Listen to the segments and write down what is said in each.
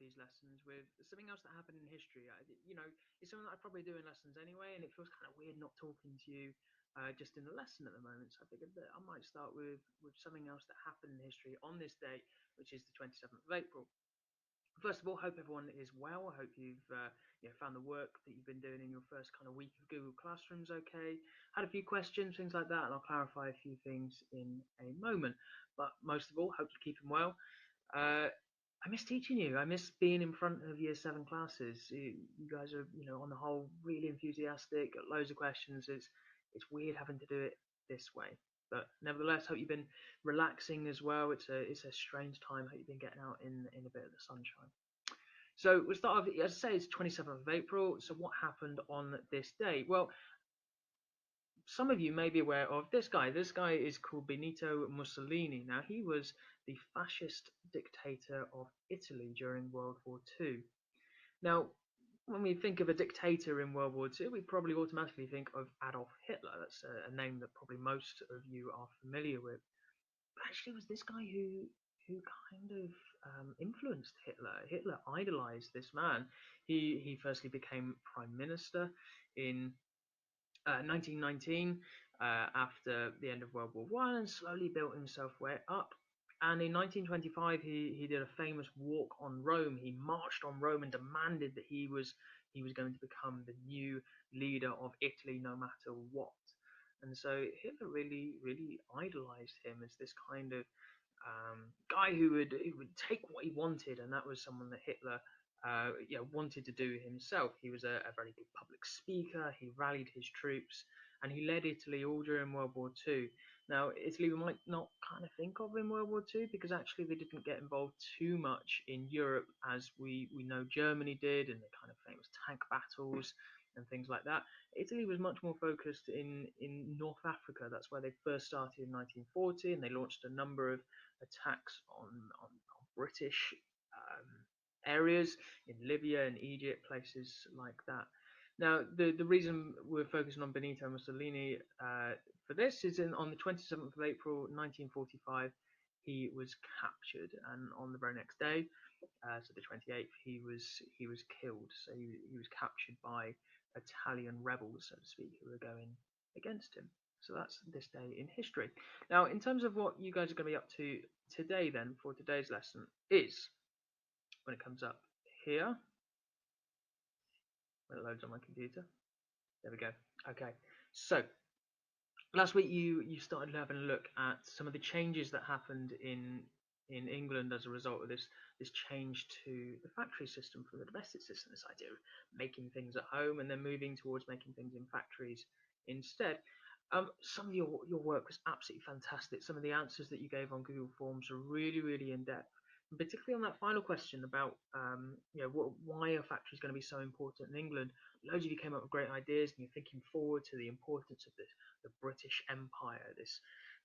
these lessons with something else that happened in history. It's something that I probably do in lessons anyway, and it feels kind of weird not talking to you just in the lesson at the moment. So I figured that I might start with something else that happened in history on this date, which is the 27th of April. First of all, hope everyone is well. I hope you've found the work that you've been doing in your first kind of week of Google Classrooms okay. Had a few questions, things like that, and I'll clarify a few things in a moment. But most of all, hope you're keeping well. I miss teaching you. I miss being in front of year 7 classes. You guys are, on the whole, really enthusiastic. Got loads of questions. It's weird having to do it this way, but nevertheless, hope you've been relaxing as well. It's a strange time. Hope you've been getting out in a bit of the sunshine. So we'll start off, as I say, it's 27th of April. So what happened on this day? Well, some of you may be aware of this guy. This guy is called Benito Mussolini. Now, he was the fascist dictator of Italy during World War II. Now, when we think of a dictator in World War II, we probably automatically think of Adolf Hitler. That's a name that probably most of you are familiar with. But actually, it was this guy who kind of influenced Hitler. Hitler idolized this man. He firstly became prime minister in 1919 after the end of World War One, and slowly built himself way up. And in 1925, he did a famous walk on Rome. He marched on Rome and demanded that he was going to become the new leader of Italy, no matter what. And so Hitler really idolized him as this kind of guy who would take what he wanted, and that was someone that Hitler wanted to do himself. He was a very good public speaker. He rallied his troops, and he led Italy all during World War II. Now, Italy we might not kind of think of in World War II because actually they didn't get involved too much in Europe as we know Germany did, and the kind of famous tank battles and things like that. Italy was much more focused in North Africa. That's where they first started in 1940, and they launched a number of attacks on British areas in Libya and Egypt, places like that. Now, the reason we're focusing on Benito Mussolini for this is on the 27th of April 1945, he was captured, and on the very next day, so the 28th, he was killed. So he was captured by Italian rebels, so to speak, who were going against him. So that's this day in history. Now, in terms of what you guys are going to be up to today, then, for today's lesson, is when it comes up here, when it loads on my computer. There we go. Okay, so last week you started having a look at some of the changes that happened in England as a result of this change to the factory system from the domestic system. This idea of making things at home and then moving towards making things in factories instead. Some of your work was absolutely fantastic. Some of the answers that you gave on Google Forms are really in depth, and particularly on that final question about why a factory is going to be so important in England. Loads of you came up with great ideas, and you're thinking forward to the importance of the British Empire,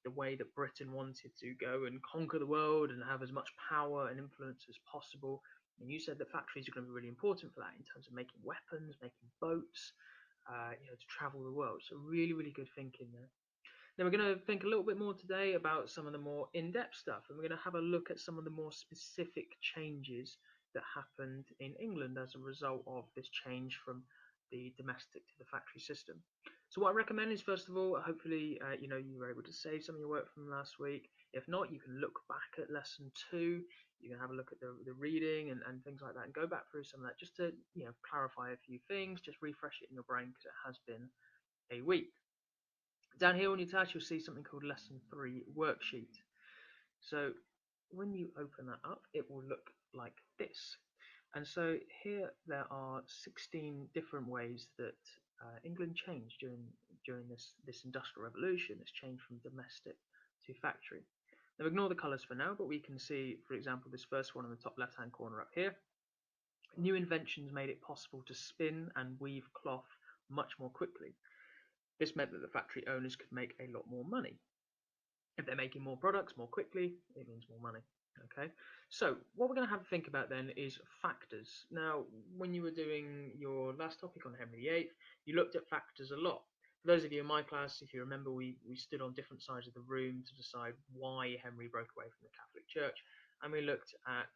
the way that Britain wanted to go and conquer the world and have as much power and influence as possible. And you said that factories are going to be really important for that in terms of making weapons, making boats, to travel the world. So really good thinking there. Then we're going to think a little bit more today about some of the more in-depth stuff, and we're going to have a look at some of the more specific changes that happened in England as a result of this change from the domestic to the factory system. So what I recommend is, first of all, hopefully you were able to save some of your work from last week. If not, you can look back at lesson 2. You can have a look at the reading and things like that, and go back through some of that just to clarify a few things, just refresh it in your brain because it has been a week. Down here on your task, you'll see something called Lesson 3 Worksheet. So when you open that up, it will look like this. And so here there are 16 different ways that England changed during this industrial revolution, this change from domestic to factory. Now ignore the colours for now, but we can see, for example, this first one in the top left-hand corner up here. New inventions made it possible to spin and weave cloth much more quickly. This meant that the factory owners could make a lot more money. If they're making more products more quickly, it means more money. Okay, so what we're going to have to think about then is factors. Now, when you were doing your last topic on Henry VIII, you looked at factors a lot. For those of you in my class, if you remember, we stood on different sides of the room to decide why Henry broke away from the Catholic Church. and we looked at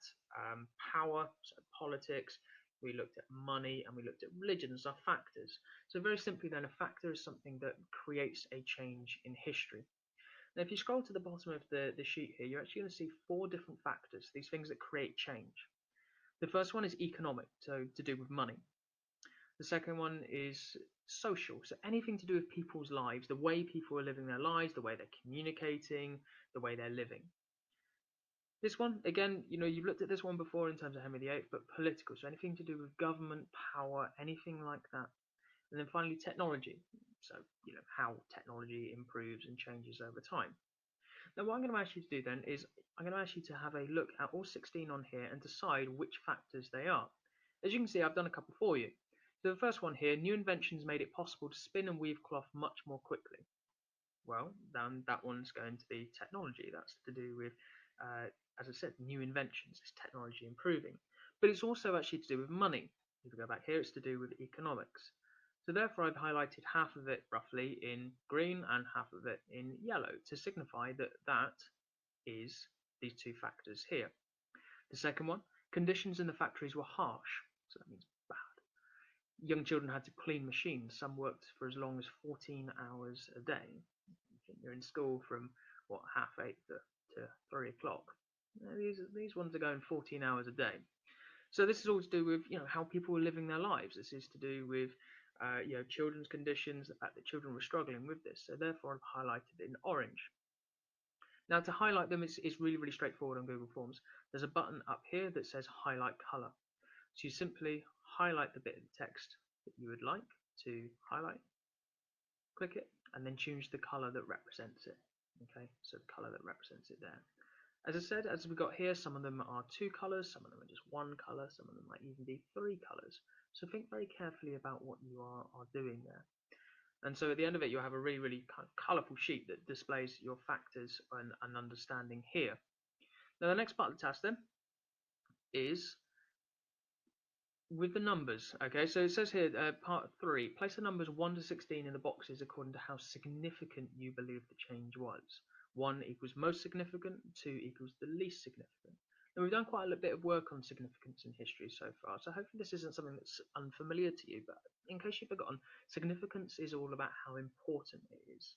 power, so politics, we looked at money, and we looked at religion as our factors. So very simply then, a factor is something that creates a change in history. Now if you scroll to the bottom of the sheet here, you're actually going to see 4 different factors, these things that create change. The first one is economic, so to do with money. The second one is social, so anything to do with people's lives, the way people are living their lives, the way they're communicating, the way they're living. This one, again, you've looked at this one before in terms of Henry VIII, but political, so anything to do with government, power, anything like that. And then finally, technology, so how technology improves and changes over time. Now what I'm going to ask you to do then is I'm going to ask you to have a look at all 16 on here and decide which factors they are. As you can see, I've done a couple for you. So the first one here, new inventions made it possible to spin and weave cloth much more quickly. Well, then that one's going to be technology. That's to do with, as I said, new inventions. It's technology improving. But it's also actually to do with money. If we go back here, it's to do with economics. So therefore I've highlighted half of it roughly in green and half of it in yellow to signify that that is these 2 factors here. The second one, conditions in the factories were harsh, so that means bad. Young children had to clean machines. Some worked for as long as 14 hours a day. You're in school from, what, 8:30 to 3 o'clock. These ones are going 14 hours a day. So this is all to do with how people are living their lives. This is to do with children's conditions, the fact that children were struggling with this. So therefore I've highlighted it in orange. Now to highlight them is really, really straightforward on Google Forms. There's a button up here that says highlight color. So you simply highlight the bit of text that you would like to highlight, click it, and then choose the color that represents it. Okay, so the color that represents it there. As I said, as we've got here, some of them are 2 colors, some of them are just 1 color, some of them might even be 3 colors. So think very carefully about what you are doing there. And so at the end of it, you'll have a really, really kind of colorful sheet that displays your factors and understanding here. Now the next part of the task then is with the numbers. Okay, so it says here, part 3, place the numbers 1 to 16 in the boxes according to how significant you believe the change was. 1 equals most significant, 2 equals the least significant. Now we've done quite a bit of work on significance in history so far, so hopefully this isn't something that's unfamiliar to you, but in case you've forgotten, significance is all about how important it is.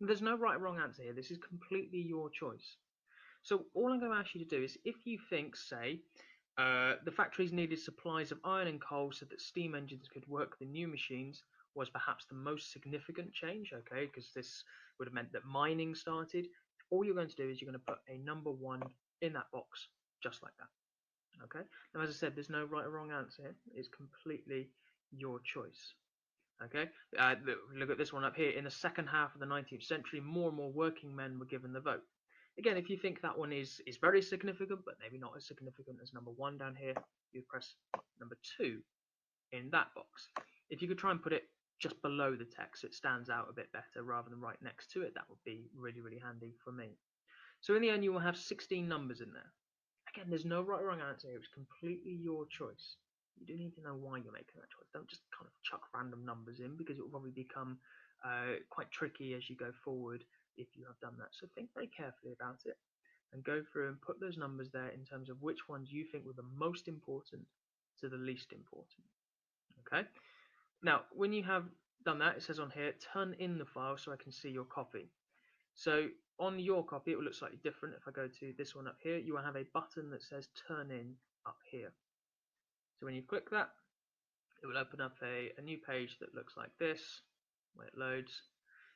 Now, there's no right or wrong answer here, this is completely your choice. So all I'm going to ask you to do is, if you think, say, the factories needed supplies of iron and coal so that steam engines could work the new machines, was perhaps the most significant change, okay, because this would have meant that mining started. All you're going to do is you're going to put a number 1 in that box, just like that. Okay. Now, as I said, there's no right or wrong answer. It's completely your choice. Okay. Look at this one up here. In the second half of the 19th century, more and more working men were given the vote. Again, if you think that one is very significant, but maybe not as significant as number 1 down here, you press number 2 in that box. If you could try and put it just below the text, it stands out a bit better rather than right next to it, that would be really, really handy for me. So in the end, you will have 16 numbers in there. Again, there's no right or wrong answer here. It's completely your choice. You do need to know why you're making that choice. Don't just kind of chuck random numbers in, because it will probably become quite tricky as you go forward if you have done that. So think very carefully about it and go through and put those numbers there in terms of which ones you think were the most important to the least important. Okay. Now, when you have done that, it says on here, turn in the file so I can see your copy. So on your copy, it will look slightly different. If I go to this one up here, you will have a button that says turn in up here. So when you click that, it will open up a new page that looks like this when it loads.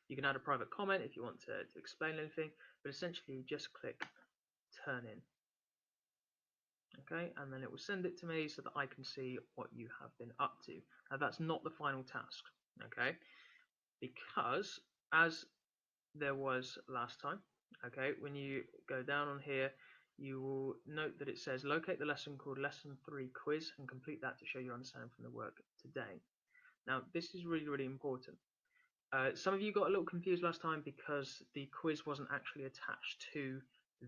You can add a private comment if you want to explain anything, but essentially you just click turn in. Okay, and then it will send it to me so that I can see what you have been up to. Now that's not the final task, okay, because as there was last time, okay, when you go down on here, you will note that it says locate the lesson called lesson 3 quiz and complete that to show your understanding from the work today. Now this is really, really important. Some of you got a little confused last time because the quiz wasn't actually attached to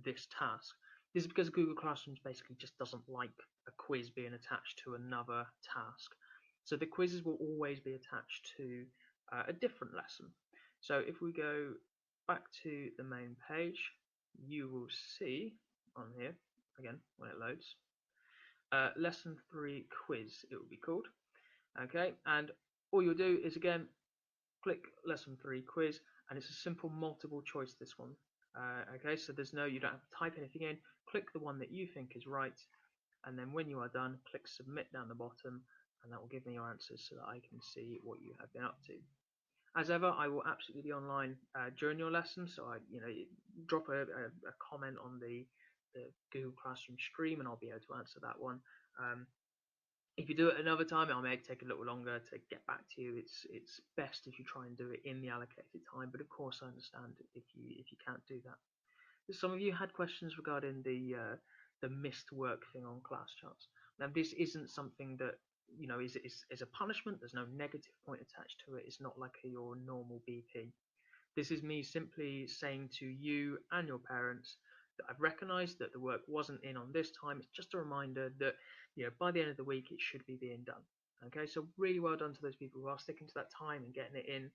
this task. This is because Google Classrooms basically just doesn't like a quiz being attached to another task. So the quizzes will always be attached to a different lesson. So if we go back to the main page, you will see on here again when it loads. Lesson 3 quiz, it will be called. Okay, and all you'll do is again click lesson 3 quiz, and it's a simple multiple choice, this one. Okay, so you don't have to type anything in. Click the one that you think is right, and then when you are done, click submit down the bottom, and that will give me your answers so that I can see what you have been up to. As ever, I will absolutely be online during your lesson, so drop a comment on the Google Classroom stream, and I'll be able to answer that one. If you do it another time, it may take a little longer to get back to you. It's best if you try and do it in the allocated time, but of course I understand if you can't do that. Some of you had questions regarding the missed work thing on class charts. Now this isn't something that is a punishment. There's no negative point attached to it. It's not like your normal BP. This is me simply saying to you and your parents that I've recognised that the work wasn't in on this time. It's just a reminder that by the end of the week it should be being done. Okay, so really well done to those people who are sticking to that time and getting it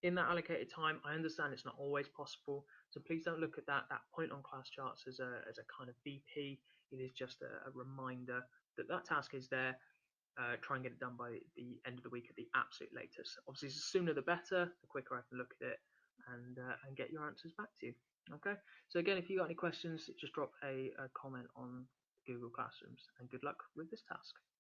in that allocated time. I understand it's not always possible, so please don't look at that point on class charts as a kind of BP. It is just a reminder that that task is there. Try and get it done by the end of the week at the absolute latest. Obviously, the sooner the better, the quicker I can look at it and get your answers back to you. Okay, so again, if you got any questions, just drop a comment on Google Classrooms, and good luck with this task.